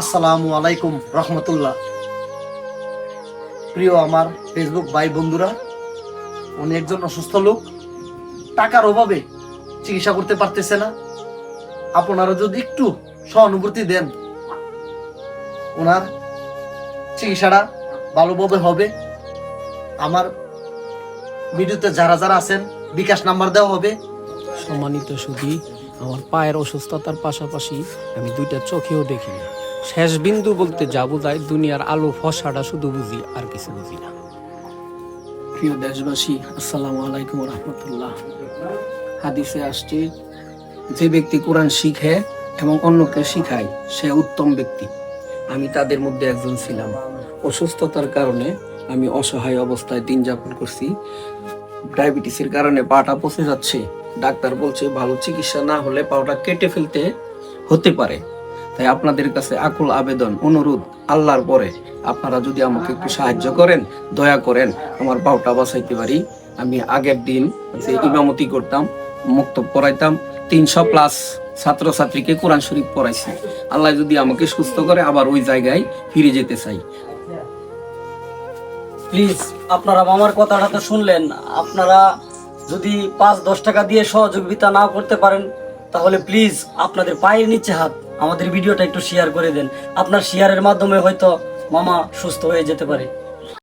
আসসালামু আলাইকুম রহমতুল্লাহ। প্রিয় আমার ফেসবুক ভাই বন্ধুরা, উনি একজন অসুস্থ লোক, টাকার অভাবে চিকিৎসা করতে পারতেছে না। আপনারা যদি একটু সহানুভূতি দেন, ওনার চিকিৎসাটা ভালোভাবে হবে। আমার ভিডিওতে যারা যারা আছেন বিকাশ নাম্বার দেওয়া হবে। সম্মানিত সুধী, আমার পায়ের অসুস্থতার পাশাপাশি আমি দুইটা চোখেও দেখি না। শেষ বিন্দু বলতে যা বোঝায়, দুনিয়ার আলো ফসাটা শুধু বুঝি, আর কিছু বুঝি না। প্রিয় দেশবাসী, আসসালামু আলাইকুম রহমতুল্লাহ। হাদিসে আসছে, যে ব্যক্তি কোরআন শিখে এবং অন্যকে শিখায় সে উত্তম ব্যক্তি। আমি তাদের মধ্যে একজন ছিলাম। অসুস্থতার কারণে আমি অসহায় অবস্থায় দিন যাপন করছি। ডায়াবেটিসের কারণে পাটা পচে যাচ্ছে। ডাক্তার বলছে ভালো চিকিৎসা না হলে পাটা কেটে ফেলতে হতে পারে। তাই আপনাদের কাছে আকুল আবেদন, অনুরোধ, আল্লাহর পরে আপনারা যদি আমাকে একটু সাহায্য করেন, দয়া করেন, আমার পাটা বাঁচাইতে পারি। আমি আগের দিন যে ইমামতি করতাম, মুক্তব পড়াইতাম, 300+ ছাত্রছাত্রীকে কোরআন শরীফ পড়াইছি। আল্লাহ যদি আমাকে সুস্থ করে, আবার ওই জায়গায় ফিরে যেতে চাই। প্লিজ, আপনারা আমার কথাটা তো শুনলেন। আপনারা যদি 5-10 টাকা দিয়ে সহযোগিতা না করতে পারেন, তাহলে প্লিজ আপনাদের পায়ের নিচে হাত, আমাদের ভিডিওটা একটু শেয়ার করে দেন। আপনার শেয়ারের মাধ্যমে হয়তো মামা সুস্থ হয়ে যেতে পারে।